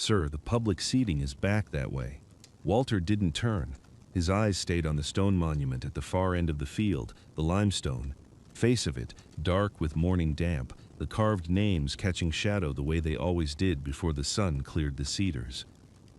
"Sir, the public seating is back that way." Walter didn't turn. His eyes stayed on the stone monument at the far end of the field, the limestone face of it, dark with morning damp, the carved names catching shadow the way they always did before the sun cleared the cedars.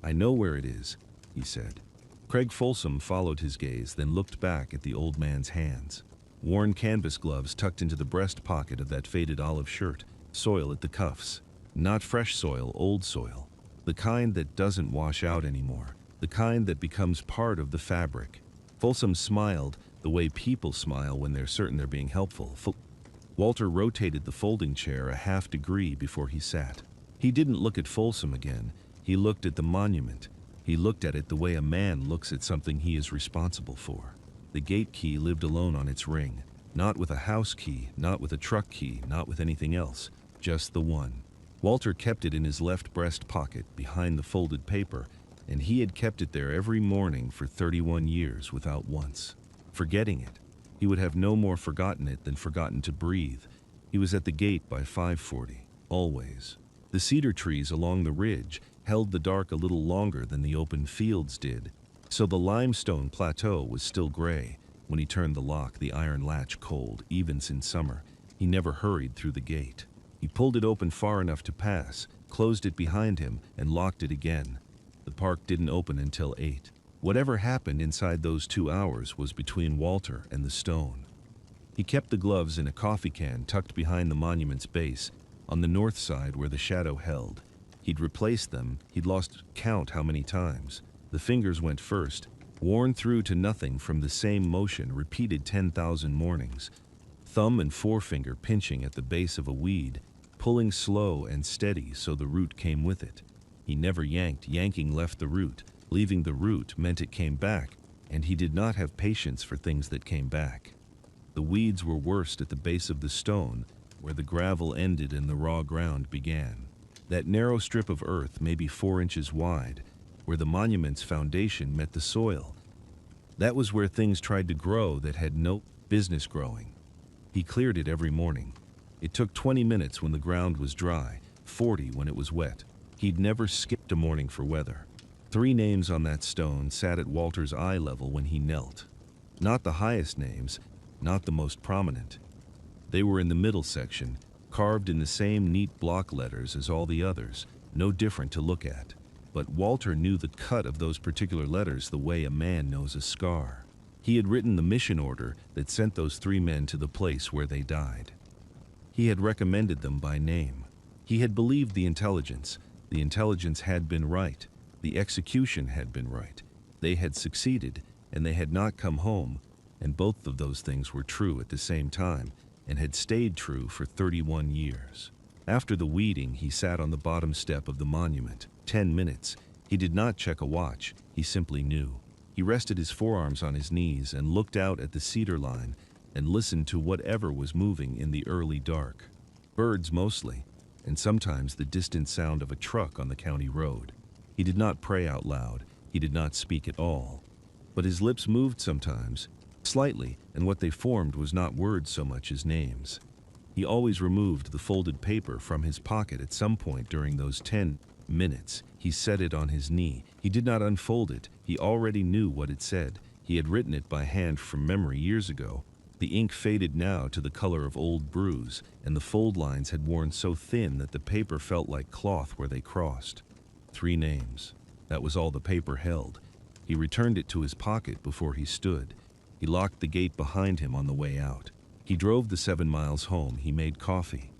"I know where it is," he said. Craig Folsom followed his gaze, then looked back at the old man's hands. Worn canvas gloves tucked into the breast pocket of that faded olive shirt, soil at the cuffs. Not fresh soil, old soil. The kind that doesn't wash out anymore. The kind that becomes part of the fabric. Folsom smiled, the way people smile when they're certain they're being helpful. Walter rotated the folding chair a half degree before he sat. He didn't look at Folsom again. He looked at the monument. He looked at it the way a man looks at something he is responsible for. The gate key lived alone on its ring. Not with a house key, not with a truck key, not with anything else. Just the one. Walter kept it in his left breast pocket, behind the folded paper, and he had kept it there every morning for 31 years without once forgetting it. He would have no more forgotten it than forgotten to breathe. He was at the gate by 5:40, always. The cedar trees along the ridge held the dark a little longer than the open fields did, so the limestone plateau was still gray. When he turned the lock, the iron latch cold, even since summer. He never hurried through the gate. He pulled it open far enough to pass, closed it behind him, and locked it again. The park didn't open until 8. Whatever happened inside those 2 hours was between Walter and the stone. He kept the gloves in a coffee can tucked behind the monument's base, on the north side where the shadow held. He'd replaced them. He'd lost count how many times. The fingers went first, worn through to nothing from the same motion repeated 10,000 mornings. Thumb and forefinger pinching at the base of a weed, pulling slow and steady so the root came with it. He never yanked. Yanking left the root. Leaving the root meant it came back, and he did not have patience for things that came back. The weeds were worst at the base of the stone, where the gravel ended and the raw ground began. That narrow strip of earth, maybe 4 inches wide, where the monument's foundation met the soil. That was where things tried to grow that had no business growing. He cleared it every morning. It took 20 minutes when the ground was dry, 40 when it was wet. He'd never skipped a morning for weather. 3 names on that stone sat at Walter's eye level when he knelt. Not the highest names, not the most prominent. They were in the middle section, carved in the same neat block letters as all the others, no different to look at. But Walter knew the cut of those particular letters the way a man knows a scar. He had written the mission order that sent those 3 men to the place where they died. He had recommended them by name. He had believed the intelligence. The intelligence had been right. The execution had been right. They had succeeded, and they had not come home, and both of those things were true at the same time, and had stayed true for 31 years. After the weeding, he sat on the bottom step of the monument. 10 minutes. He did not check a watch. He simply knew. He rested his forearms on his knees and looked out at the cedar line and listened to whatever was moving in the early dark. Birds mostly, and sometimes the distant sound of a truck on the county road. He did not pray out loud. He did not speak at all. But his lips moved sometimes, slightly, and what they formed was not words so much as names. He always removed the folded paper from his pocket at some point during those 10 minutes. He set it on his knee. He did not unfold it. He already knew what it said. He had written it by hand from memory years ago. The ink faded now to the color of old bruise, and the fold lines had worn so thin that the paper felt like cloth where they crossed. 3 names. That was all the paper held. He returned it to his pocket before he stood. He locked the gate behind him on the way out. He drove the 7 miles home. He made coffee.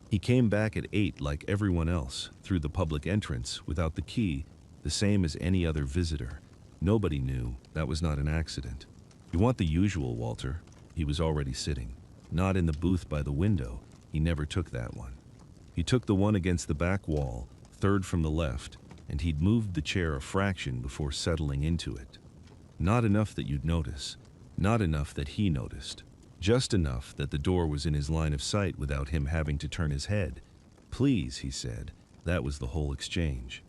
He came back at 8 like everyone else, through the public entrance, without the key, the same as any other visitor. Nobody knew. That was not an accident. "You want the usual, Walter." He was already sitting. Not in the booth by the window. He never took that one. He took the one against the back wall, 3rd from the left, and he'd moved the chair a fraction before settling into it. Not enough that you'd notice. Not enough that he noticed. Just enough that the door was in his line of sight without him having to turn his head. "Please," he said. That was the whole exchange.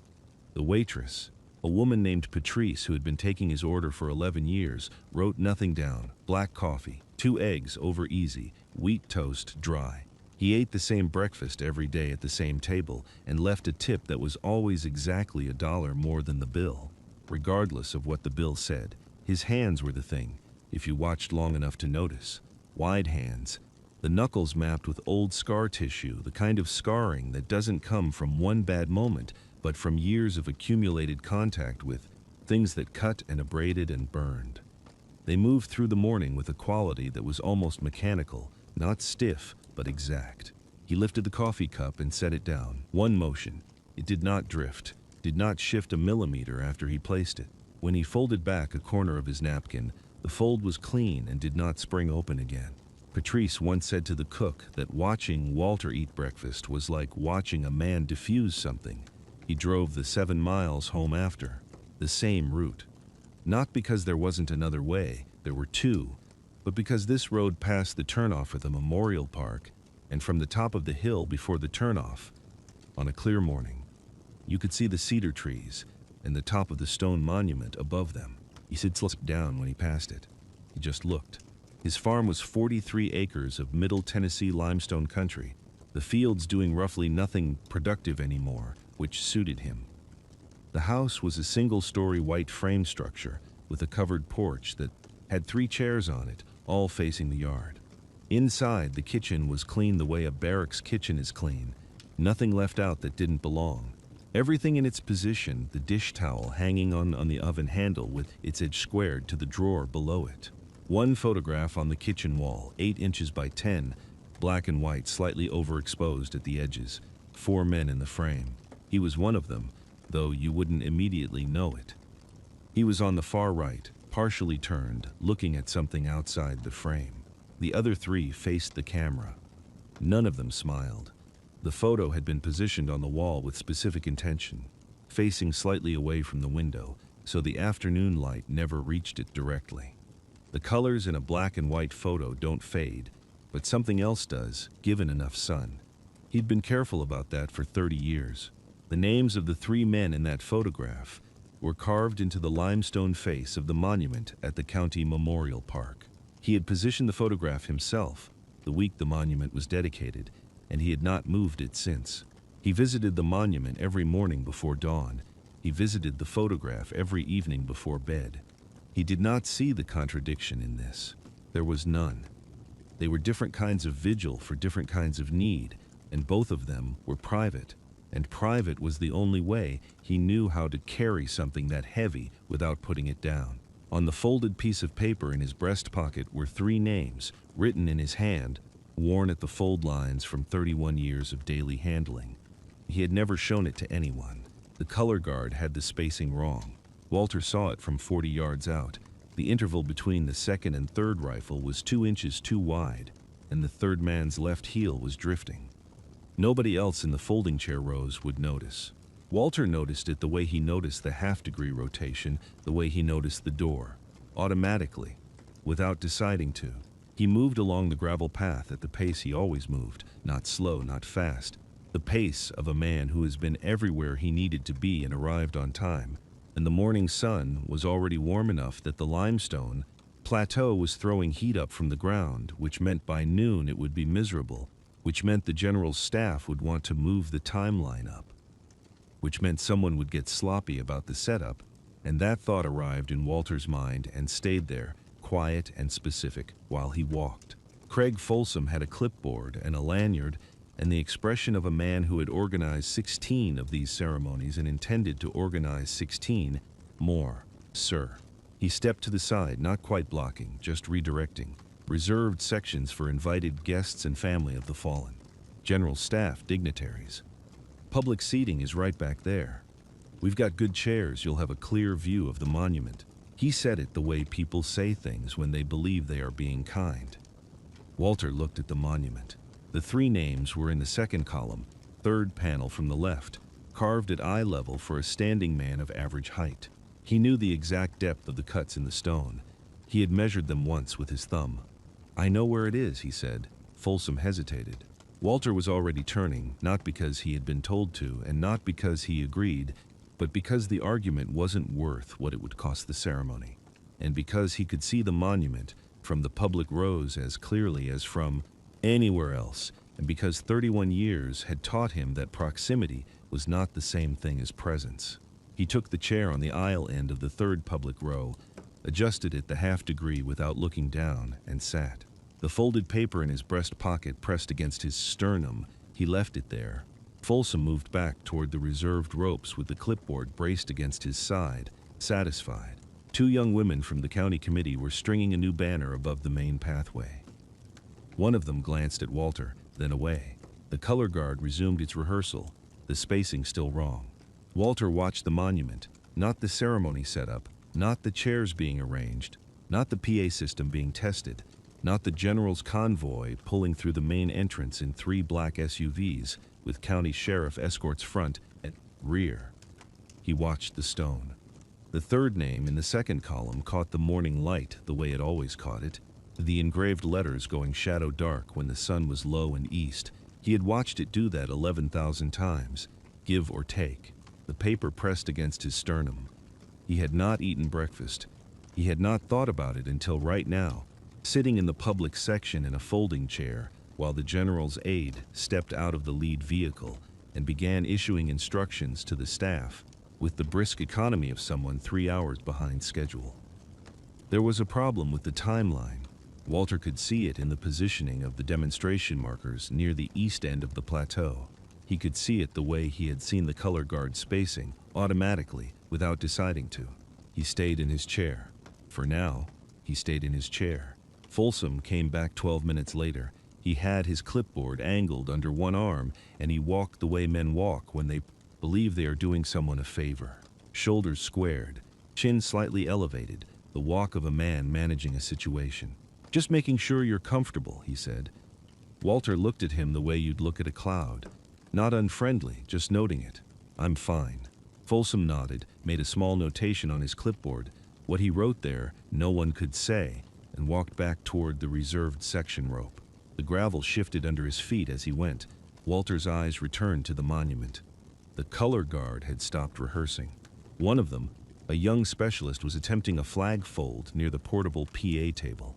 The waitress, a woman named Patrice who had been taking his order for 11 years, wrote nothing down. Black coffee, 2 eggs over easy, wheat toast dry. He ate the same breakfast every day at the same table and left a tip that was always exactly $1 more than the bill. Regardless of what the bill said, his hands were the thing, if you watched long enough to notice. Wide hands, the knuckles mapped with old scar tissue, the kind of scarring that doesn't come from one bad moment, but from years of accumulated contact with things that cut and abraded and burned. They moved through the morning with a quality that was almost mechanical, not stiff, but exact. He lifted the coffee cup and set it down. One motion. It did not drift, did not shift a millimeter after he placed it. When he folded back a corner of his napkin, the fold was clean and did not spring open again. Patrice once said to the cook that watching Walter eat breakfast was like watching a man diffuse something. He drove the 7 miles home after, the same route. Not because there wasn't another way, there were two, but because this road passed the turnoff of the Memorial Park, and from the top of the hill before the turnoff, on a clear morning, you could see the cedar trees and the top of the stone monument above them. He slipped down when he passed it. He just looked. His farm was 43 acres of Middle Tennessee limestone country, the fields doing roughly nothing productive anymore, which suited him. The house was a single-story white frame structure with a covered porch that had 3 chairs on it, all facing the yard. Inside, the kitchen was clean the way a barracks kitchen is clean, nothing left out that didn't belong. Everything in its position, the dish towel hanging on the oven handle with its edge squared to the drawer below it. One photograph on the kitchen wall, 8 inches by 10, black and white, slightly overexposed at the edges. 4 men in the frame. He was one of them, though you wouldn't immediately know it. He was on the far right, partially turned, looking at something outside the frame. The other 3 faced the camera. None of them smiled. The photo had been positioned on the wall with specific intention, facing slightly away from the window, so the afternoon light never reached it directly. The colors in a black and white photo don't fade, but something else does, given enough sun. He'd been careful about that for 30 years. The names of the 3 men in that photograph were carved into the limestone face of the monument at the County Memorial Park. He had positioned the photograph himself the week the monument was dedicated, and he had not moved it since. He visited the monument every morning before dawn. He visited the photograph every evening before bed. He did not see the contradiction in this. There was none. They were different kinds of vigil for different kinds of need, and both of them were private. And private was the only way he knew how to carry something that heavy without putting it down. On the folded piece of paper in his breast pocket were 3 names, written in his hand, worn at the fold lines from 31 years of daily handling. He had never shown it to anyone. The color guard had the spacing wrong. Walter saw it from 40 yards out. The interval between the second and third rifle was 2 inches too wide, and the third man's left heel was drifting. Nobody else in the folding chair rows would notice. Walter noticed it the way he noticed the half-degree rotation, the way he noticed the door. Automatically, without deciding to. He moved along the gravel path at the pace he always moved, not slow, not fast. The pace of a man who has been everywhere he needed to be and arrived on time. And the morning sun was already warm enough that the limestone plateau was throwing heat up from the ground, which meant by noon it would be miserable, which meant the general's staff would want to move the timeline up, which meant someone would get sloppy about the setup, and that thought arrived in Walter's mind and stayed there, quiet and specific, while he walked. Craig Folsom had a clipboard and a lanyard, and the expression of a man who had organized 16 of these ceremonies and intended to organize 16 more. Sir. He stepped to the side, not quite blocking, just redirecting. Reserved sections for invited guests and family of the fallen. General staff, dignitaries. Public seating is right back there. We've got good chairs, you'll have a clear view of the monument. He said it the way people say things when they believe they are being kind. Walter looked at the monument. The 3 names were in the second column, third panel from the left, carved at eye level for a standing man of average height. He knew the exact depth of the cuts in the stone. He had measured them once with his thumb. "I know where it is," he said. Folsom hesitated. Walter was already turning, not because he had been told to, and not because he agreed, but because the argument wasn't worth what it would cost the ceremony, and because he could see the monument from the public rows as clearly as from anywhere else, and because 31 years had taught him that proximity was not the same thing as presence. He took the chair on the aisle end of the third public row, adjusted it the half-degree without looking down, and sat. The folded paper in his breast pocket pressed against his sternum, he left it there. Folsom moved back toward the reserved ropes with the clipboard braced against his side, satisfied. 2 young women from the county committee were stringing a new banner above the main pathway. One of them glanced at Walter, then away. The color guard resumed its rehearsal, the spacing still wrong. Walter watched the monument, not the ceremony setup, not the chairs being arranged, not the PA system being tested, not the general's convoy pulling through the main entrance in 3 black SUVs with county sheriff escorts front and rear. He watched the stone. The third name in the second column caught the morning light the way it always caught it, the engraved letters going shadow dark when the sun was low and east. He had watched it do that 11,000 times, give or take. The paper pressed against his sternum. He had not eaten breakfast. He had not thought about it until right now, sitting in the public section in a folding chair, while the general's aide stepped out of the lead vehicle and began issuing instructions to the staff with the brisk economy of someone 3 hours behind schedule. There was a problem with the timeline. Walter could see it in the positioning of the demonstration markers near the east end of the plateau. He could see it the way he had seen the color guard spacing, automatically, without deciding to. He stayed in his chair. For now, he stayed in his chair. Folsom came back 12 minutes later. He had his clipboard angled under one arm, and he walked the way men walk when they believe they are doing someone a favor. Shoulders squared, chin slightly elevated, the walk of a man managing a situation. "Just making sure you're comfortable," he said. Walter looked at him the way you'd look at a cloud. Not unfriendly, just noting it. "I'm fine." Folsom nodded, made a small notation on his clipboard. What he wrote there, no one could say, and walked back toward the reserved section rope. The gravel shifted under his feet as he went. Walter's eyes returned to the monument. The color guard had stopped rehearsing. One of them, a young specialist, was attempting a flag fold near the portable PA table.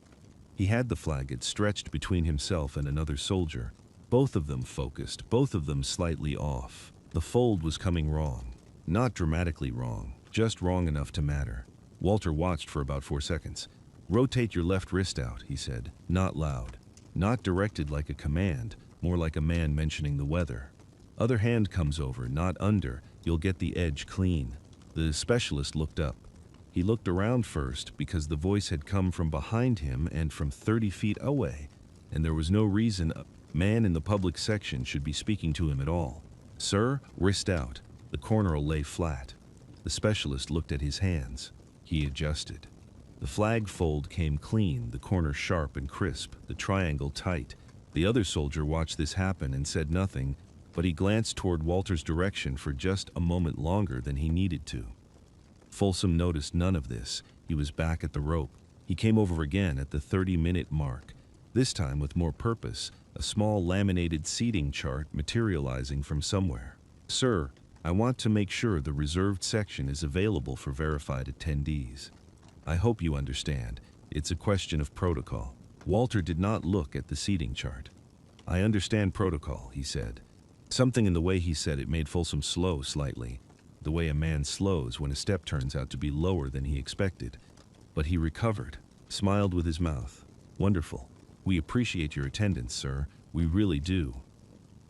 He had the flag stretched between himself and another soldier. Both of them focused, both of them slightly off. The fold was coming wrong. Not dramatically wrong, just wrong enough to matter. Walter watched for about 4 seconds. "Rotate your left wrist out," he said, not loud. Not directed like a command, more like a man mentioning the weather. "Other hand comes over, not under. You'll get the edge clean." The specialist looked up. He looked around first because the voice had come from behind him and from 30 feet away, and there was no reason a man in the public section should be speaking to him at all. "Sir, wrist out." The corneral lay flat. The specialist looked at his hands. He adjusted. The flag fold came clean, the corner sharp and crisp, the triangle tight. The other soldier watched this happen and said nothing, but he glanced toward Walter's direction for just a moment longer than he needed to. Folsom noticed none of this. He was back at the rope. He came over again at the 30-minute mark, this time with more purpose, a small laminated seating chart materializing from somewhere. "Sir, I want to make sure the reserved section is available for verified attendees. I hope you understand. It's a question of protocol." Walter did not look at the seating chart. "I understand protocol," he said. Something in the way he said it made Folsom slow slightly, the way a man slows when a step turns out to be lower than he expected. But he recovered, smiled with his mouth. "Wonderful. We appreciate your attendance, sir. We really do."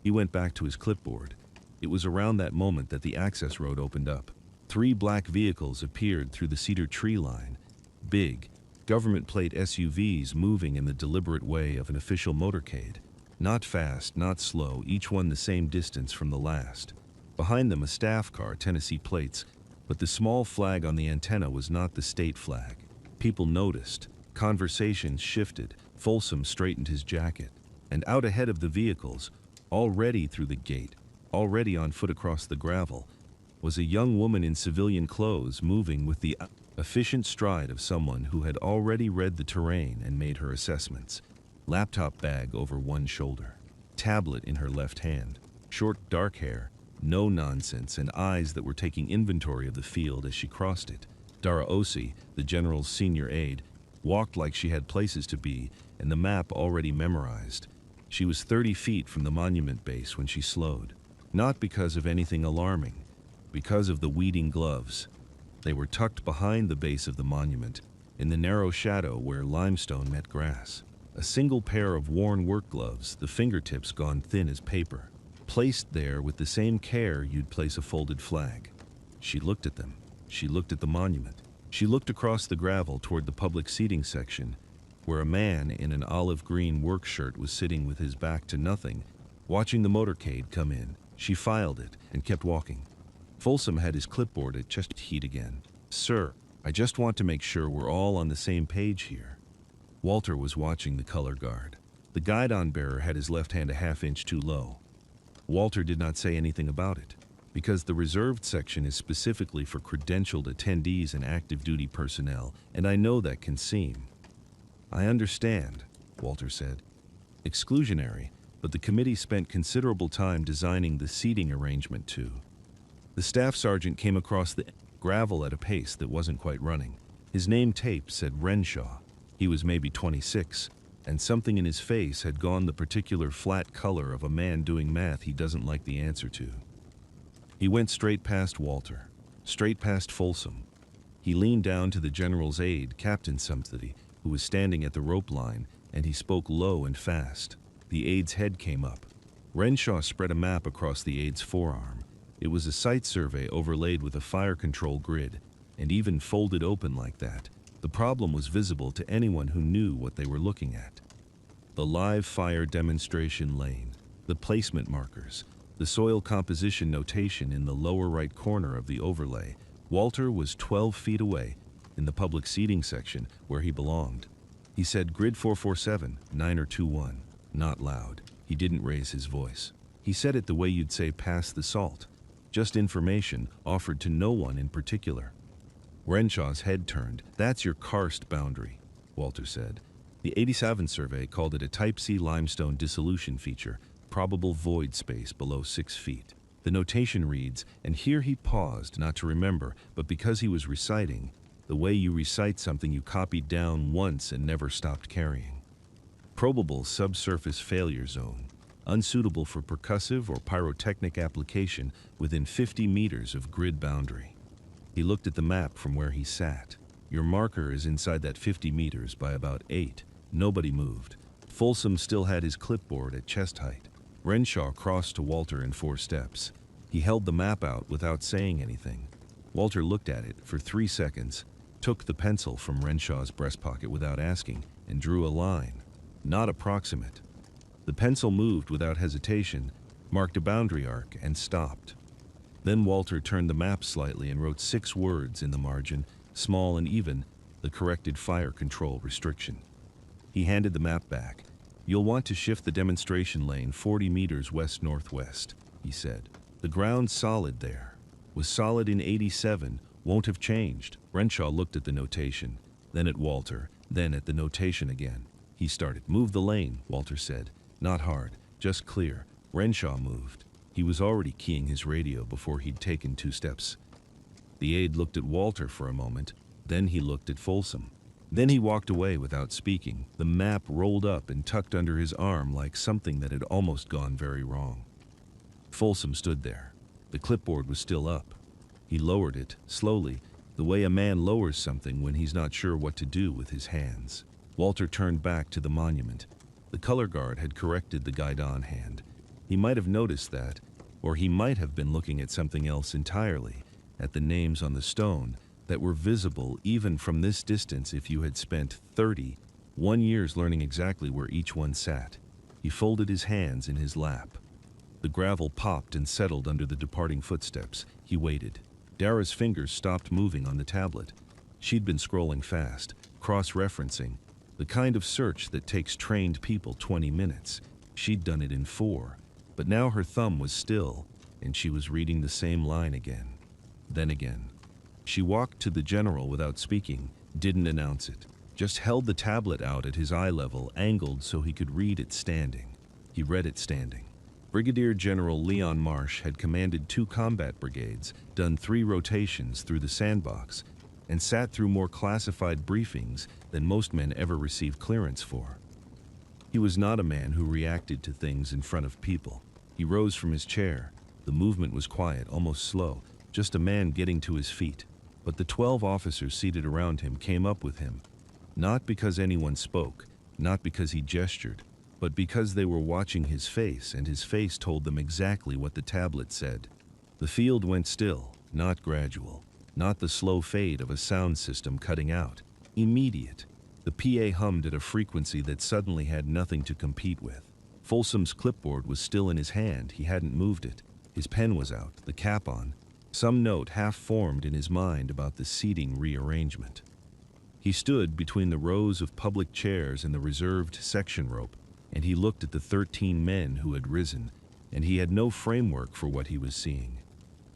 He went back to his clipboard. It was around that moment that the access road opened up. 3 black vehicles appeared through the cedar tree line. Big, government plate SUVs moving in the deliberate way of an official motorcade. Not fast, not slow, each one the same distance from the last. Behind them a staff car, Tennessee plates, but the small flag on the antenna was not the state flag. People noticed. Conversations shifted. Folsom straightened his jacket. And out ahead of the vehicles, already through the gate, already on foot across the gravel, was a young woman in civilian clothes moving with the efficient stride of someone who had already read the terrain and made her assessments. Laptop bag over one shoulder, tablet in her left hand, short dark hair, no nonsense, and eyes that were taking inventory of the field as she crossed it. Dara Osi, the general's senior aide, walked like she had places to be and the map already memorized. She was 30 feet from the monument base when she slowed. Not because of anything alarming, because of the weeding gloves. They were tucked behind the base of the monument, in the narrow shadow where limestone met grass. A single pair of worn work gloves, the fingertips gone thin as paper, placed there with the same care you'd place a folded flag. She looked at them. She looked at the monument. She looked across the gravel toward the public seating section, where a man in an olive green work shirt was sitting with his back to nothing, watching the motorcade come in. She filed it and kept walking. Folsom had his clipboard at chest height again. "Sir, I just want to make sure we're all on the same page here." Walter was watching the color guard. The guidon bearer had his left hand a half-inch too low. Walter did not say anything about it, because the reserved section is specifically for credentialed attendees and active duty personnel, and I know that can seem. "I understand," Walter said. "Exclusionary, but the committee spent considerable time designing the seating arrangement too." The staff sergeant came across the gravel at a pace that wasn't quite running. His name tape said Renshaw. He was maybe 26, and something in his face had gone the particular flat color of a man doing math he doesn't like the answer to. He went straight past Walter, straight past Folsom. He leaned down to the general's aide, Captain Something, who was standing at the rope line, and he spoke low and fast. The aide's head came up. Renshaw spread a map across the aide's forearm. It was a site survey overlaid with a fire control grid, and even folded open like that, the problem was visible to anyone who knew what they were looking at. The live fire demonstration lane, the placement markers, the soil composition notation in the lower right corner of the overlay. Walter was 12 feet away, in the public seating section where he belonged. He said grid 447, 9 not loud. He didn't raise his voice. He said it the way you'd say pass the salt. Just information offered to no one in particular. Renshaw's head turned. "That's your karst boundary," Walter said. The 87 survey called it a Type C limestone dissolution feature, probable void space below 6 feet. The notation reads, and here he paused, not to remember, but because he was reciting, the way you recite something you copied down once and never stopped carrying. Probable subsurface failure zone, unsuitable for percussive or pyrotechnic application within 50 meters of grid boundary. He looked at the map from where he sat. Your marker is inside that 50 meters by about 8. Nobody moved. Folsom still had his clipboard at chest height. Renshaw crossed to Walter in 4 steps. He held the map out without saying anything. Walter looked at it for 3 seconds, took the pencil from Renshaw's breast pocket without asking, and drew a line. Not approximate. The pencil moved without hesitation, marked a boundary arc, and stopped. Then Walter turned the map slightly and wrote 6 words in the margin, small and even, the corrected fire control restriction. He handed the map back. "You'll want to shift the demonstration lane 40 meters west-northwest," he said. "The ground's solid there. Was solid in 87, won't have changed." Renshaw looked at the notation, then at Walter, then at the notation again. He started. "Move the lane," Walter said. "Not hard, just clear." Renshaw moved. He was already keying his radio before he'd taken 2 steps. The aide looked at Walter for a moment, then he looked at Folsom. Then he walked away without speaking, the map rolled up and tucked under his arm like something that had almost gone very wrong. Folsom stood there. The clipboard was still up. He lowered it, slowly, the way a man lowers something when he's not sure what to do with his hands. Walter turned back to the monument. The color guard had corrected the guidon hand. He might have noticed that, or he might have been looking at something else entirely, at the names on the stone that were visible even from this distance if you had spent 31 years learning exactly where each one sat. He folded his hands in his lap. The gravel popped and settled under the departing footsteps. He waited. Dara's fingers stopped moving on the tablet. She'd been scrolling fast, cross-referencing, the kind of search that takes trained people 20 minutes. She'd done it in 4. But now her thumb was still, and she was reading the same line again. Then again. She walked to the general without speaking, didn't announce it, just held the tablet out at his eye level, angled so he could read it standing. He read it standing. Brigadier General Leon Marsh had commanded 2 combat brigades, done 3 rotations through the sandbox, and sat through more classified briefings than most men ever received clearance for. He was not a man who reacted to things in front of people. He rose from his chair. The movement was quiet, almost slow, just a man getting to his feet. But the 12 officers seated around him came up with him, not because anyone spoke, not because he gestured, but because they were watching his face, and his face told them exactly what the tablet said. The field went still, not gradual, not the slow fade of a sound system cutting out. Immediate. The PA hummed at a frequency that suddenly had nothing to compete with. Folsom's clipboard was still in his hand. He hadn't moved it. His pen was out, the cap on. Some note half formed in his mind about the seating rearrangement. He stood between the rows of public chairs and the reserved section rope, and he looked at the 13 men who had risen, and he had no framework for what he was seeing.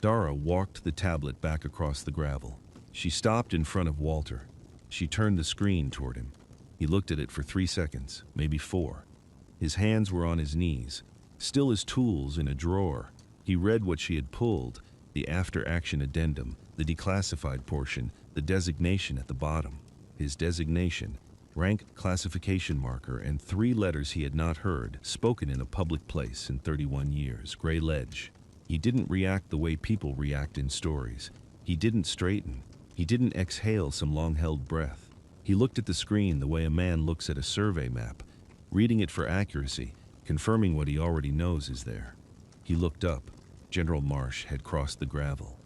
Dara walked the tablet back across the gravel. She stopped in front of Walter. She turned the screen toward him. He looked at it for 3 seconds, maybe 4. His hands were on his knees, still as tools in a drawer. He read what she had pulled, the after-action addendum, the declassified portion, the designation at the bottom. His designation, rank classification marker, and 3 letters he had not heard, spoken in a public place in 31 years, gray ledge. He didn't react the way people react in stories. He didn't straighten. He didn't exhale some long-held breath. He looked at the screen the way a man looks at a survey map, reading it for accuracy, confirming what he already knows is there. He looked up. General Marsh had crossed the gravel.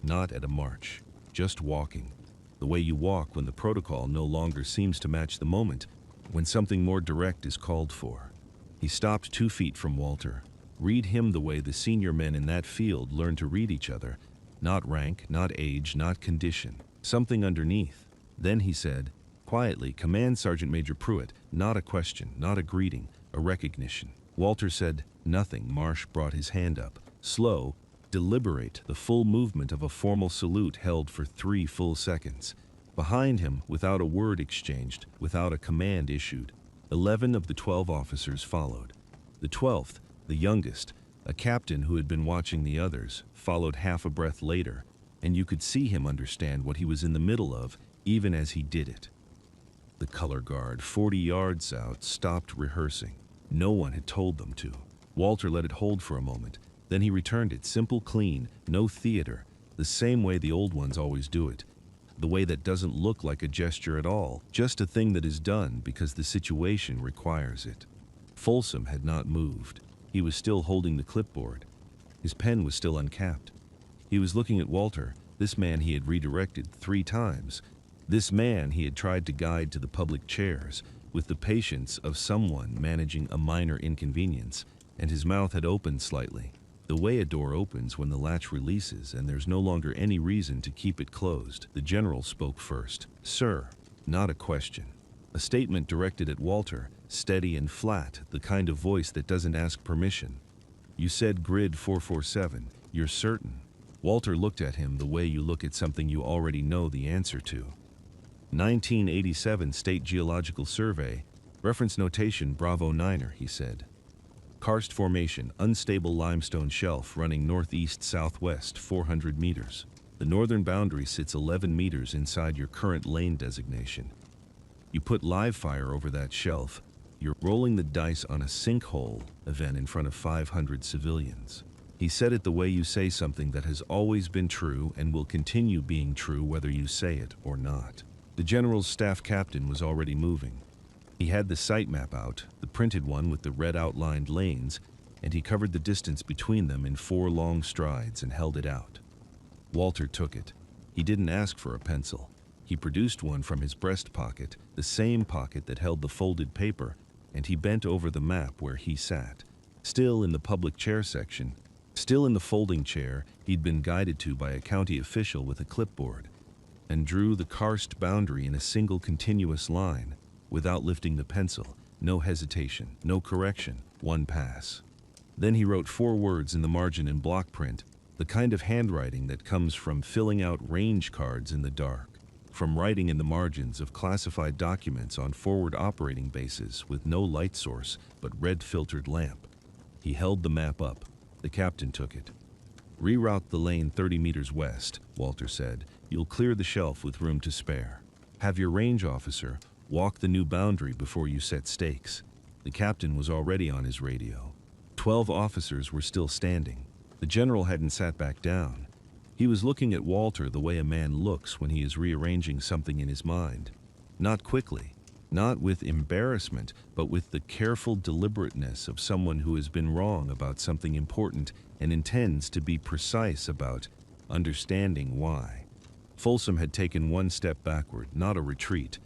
Not at a march, just walking. The way you walk when the protocol no longer seems to match the moment, when something more direct is called for. He stopped 2 feet from Walter. Read him the way the senior men in that field learned to read each other. Not rank, not age, not condition. Something underneath. Then he said, quietly, Command Sergeant Major Pruitt, not a question, not a greeting, a recognition. Walter said, nothing. Marsh brought his hand up. Slow, deliberate, the full movement of a formal salute held for 3 full seconds. Behind him, without a word exchanged, without a command issued, 11 of the 12 officers followed. The 12th, the youngest, a captain who had been watching the others, followed half a breath later, and you could see him understand what he was in the middle of, even as he did it. The color guard, 40 yards out, stopped rehearsing. No one had told them to. Walter let it hold for a moment. Then he returned it, simple, clean, no theater, the same way the old ones always do it. The way that doesn't look like a gesture at all, just a thing that is done because the situation requires it. Folsom had not moved. He was still holding the clipboard. His pen was still uncapped. He was looking at Walter, this man he had redirected 3 times. This man he had tried to guide to the public chairs, with the patience of someone managing a minor inconvenience, and his mouth had opened slightly. The way a door opens when the latch releases and there's no longer any reason to keep it closed. The general spoke first. Sir, not a question. A statement directed at Walter, steady and flat, the kind of voice that doesn't ask permission. You said grid 447. You're certain? Walter looked at him the way you look at something you already know the answer to. 1987 State Geological Survey, reference notation Bravo 9er, he said. Karst formation, unstable limestone shelf running northeast-southwest 400 meters. The northern boundary sits 11 meters inside your current lane designation. You put live fire over that shelf, you're rolling the dice on a sinkhole event in front of 500 civilians. He said it the way you say something that has always been true and will continue being true whether you say it or not. The general's staff captain was already moving. He had the site map out, the printed one with the red outlined lanes, and he covered the distance between them in 4 long strides and held it out. Walter took it. He didn't ask for a pencil. He produced one from his breast pocket, the same pocket that held the folded paper, and he bent over the map where he sat. Still in the public chair section, still in the folding chair he'd been guided to by a county official with a clipboard, and drew the karst boundary in a single continuous line, without lifting the pencil, no hesitation, no correction, 1 pass. Then he wrote 4 words in the margin in block print, the kind of handwriting that comes from filling out range cards in the dark, from writing in the margins of classified documents on forward operating bases with no light source but red-filtered lamp. He held the map up. The captain took it. Reroute the lane 30 meters west, Walter said. You'll clear the shelf with room to spare. Have your range officer walk the new boundary before you set stakes. The captain was already on his radio. 12 officers were still standing. The general hadn't sat back down. He was looking at Walter the way a man looks when he is rearranging something in his mind. Not quickly, not with embarrassment, but with the careful deliberateness of someone who has been wrong about something important and intends to be precise about understanding why. Folsom had taken one step backward, not a retreat,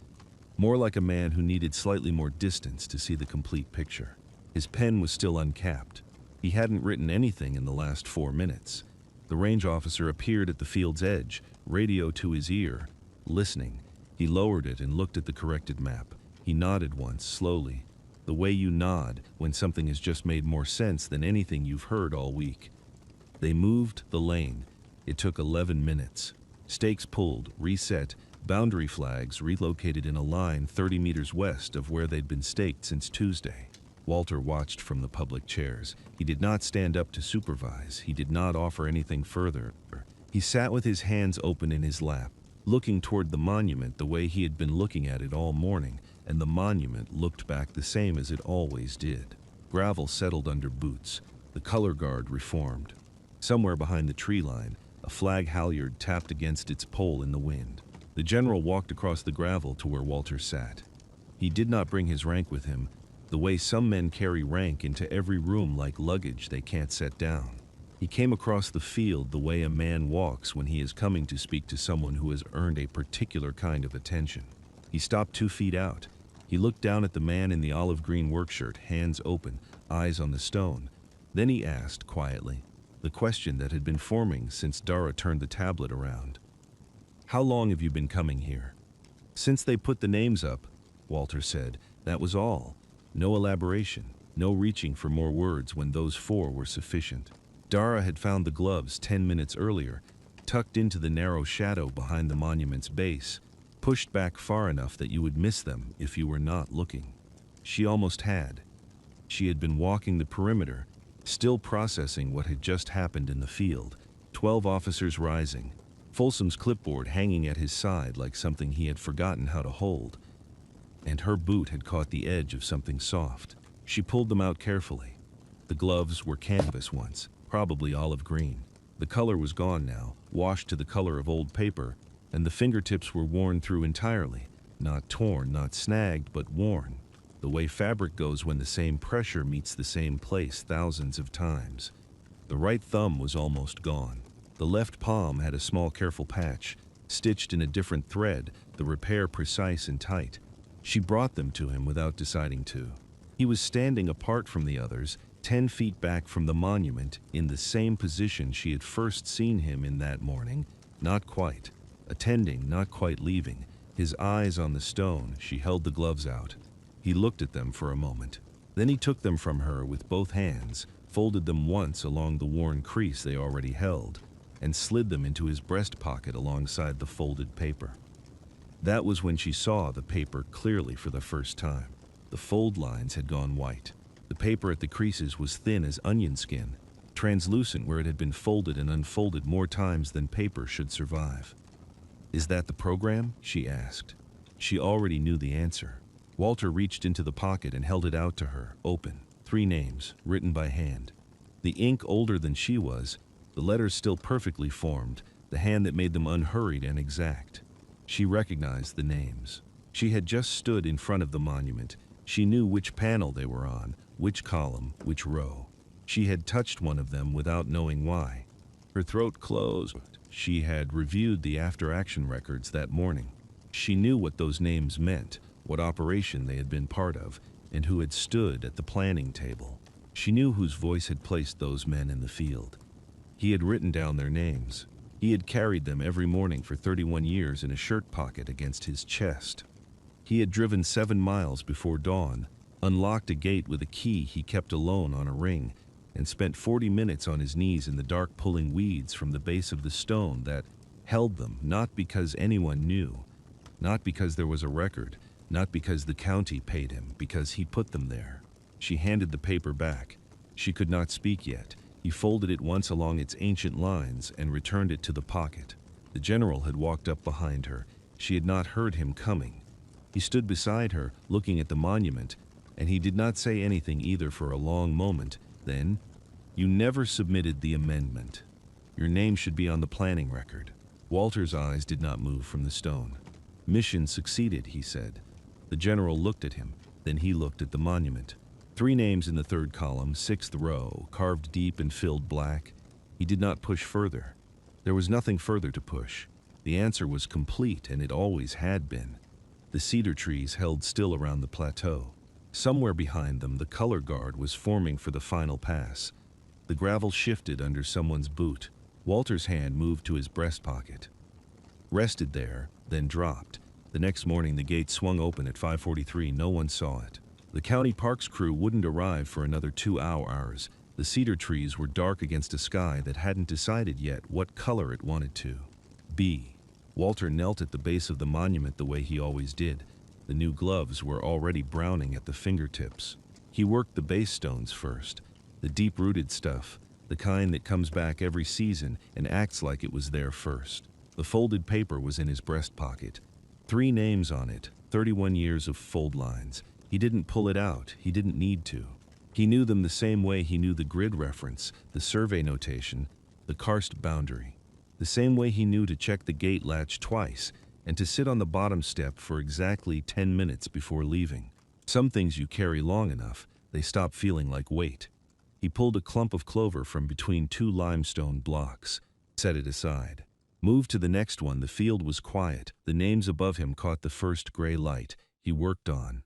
more like a man who needed slightly more distance to see the complete picture. His pen was still uncapped. He hadn't written anything in the last 4 minutes. The range officer appeared at the field's edge, radio to his ear, listening. He lowered it and looked at the corrected map. He nodded once, slowly, the way you nod when something has just made more sense than anything you've heard all week. They moved the lane. It took 11 minutes. Stakes pulled, reset, boundary flags relocated in a line 30 meters west of where they'd been staked since Tuesday. Walter watched from the public chairs. He did not stand up to supervise. He did not offer anything further. He sat with his hands open in his lap, looking toward the monument the way he had been looking at it all morning, and the monument looked back the same as it always did. Gravel settled under boots. The color guard reformed. Somewhere behind the tree line, a flag halyard tapped against its pole in the wind. The general walked across the gravel to where Walter sat. He did not bring his rank with him, the way some men carry rank into every room like luggage they can't set down. He came across the field the way a man walks when he is coming to speak to someone who has earned a particular kind of attention. He stopped 2 feet out. He looked down at the man in the olive green workshirt, hands open, eyes on the stone. Then he asked, quietly, the question that had been forming since Dara turned the tablet around. "How long have you been coming here?" "Since they put the names up," Walter said. That was all. No elaboration, no reaching for more words when those 4 were sufficient. Dara had found the gloves 10 minutes earlier, tucked into the narrow shadow behind the monument's base, pushed back far enough that you would miss them if you were not looking. She almost had. She had been walking the perimeter, still processing what had just happened in the field. 12 officers rising, Folsom's clipboard hanging at his side like something he had forgotten how to hold. And her boot had caught the edge of something soft. She pulled them out carefully. The gloves were canvas once, probably olive green. The color was gone now, washed to the color of old paper, and the fingertips were worn through entirely. Not torn, not snagged, but worn. The way fabric goes when the same pressure meets the same place thousands of times. The right thumb was almost gone. The left palm had a small careful patch, stitched in a different thread, the repair precise and tight. She brought them to him without deciding to. He was standing apart from the others, 10 feet back from the monument, in the same position she had first seen him in that morning. Not quite. Attending, not quite leaving. His eyes on the stone, she held the gloves out. He looked at them for a moment. Then he took them from her with both hands, folded them once along the worn crease they already held, and slid them into his breast pocket alongside the folded paper. That was when she saw the paper clearly for the first time. The fold lines had gone white. The paper at the creases was thin as onion skin, translucent where it had been folded and unfolded more times than paper should survive. "Is that the program?" she asked. She already knew the answer. Walter reached into the pocket and held it out to her, open. 3 names, written by hand. The ink older than she was, the letters still perfectly formed, the hand that made them unhurried and exact. She recognized the names. She had just stood in front of the monument. She knew which panel they were on, which column, which row. She had touched one of them without knowing why. Her throat closed. She had reviewed the after-action records that morning. She knew what those names meant, what operation they had been part of, and who had stood at the planning table. She knew whose voice had placed those men in the field. He had written down their names. He had carried them every morning for 31 years in a shirt pocket against his chest. He had driven 7 miles before dawn, unlocked a gate with a key he kept alone on a ring, and spent 40 minutes on his knees in the dark pulling weeds from the base of the stone that held them, not because anyone knew, not because there was a record, not because the county paid him, because he put them there. She handed the paper back. She could not speak yet. He folded it once along its ancient lines and returned it to the pocket. The general had walked up behind her. She had not heard him coming. He stood beside her, looking at the monument, And he did not say anything either for a long moment. Then, "You never submitted the amendment. Your name should be on the planning record." Walter's eyes did not move from the stone. "Mission succeeded," he said. The general looked at him, then he looked at the monument. 3 names in the 3rd column, 6th row, carved deep and filled black. He did not push further. There was nothing further to push. The answer was complete, and it always had been. The cedar trees held still around the plateau. Somewhere behind them, the color guard was forming for the final pass. The gravel shifted under someone's boot. Walter's hand moved to his breast pocket. Rested there, then dropped. The next morning, the gate swung open at 5:43. No one saw it. The county parks crew wouldn't arrive for another 2 hours. The cedar trees were dark against a sky that hadn't decided yet what color it wanted to be. Walter knelt at the base of the monument the way he always did. The new gloves were already browning at the fingertips. He worked the base stones first, the deep-rooted stuff, the kind that comes back every season and acts like it was there first. The folded paper was in his breast pocket. 3 names on it, 31 years of fold lines. He didn't pull it out. He didn't need to. He knew them the same way he knew the grid reference, the survey notation, the karst boundary. The same way he knew to check the gate latch twice and to sit on the bottom step for exactly 10 minutes before leaving. Some things you carry long enough, they stop feeling like weight. He pulled a clump of clover from between 2 limestone blocks, set it aside. Moved to the next one. The field was quiet. The names above him caught the first gray light. He worked on.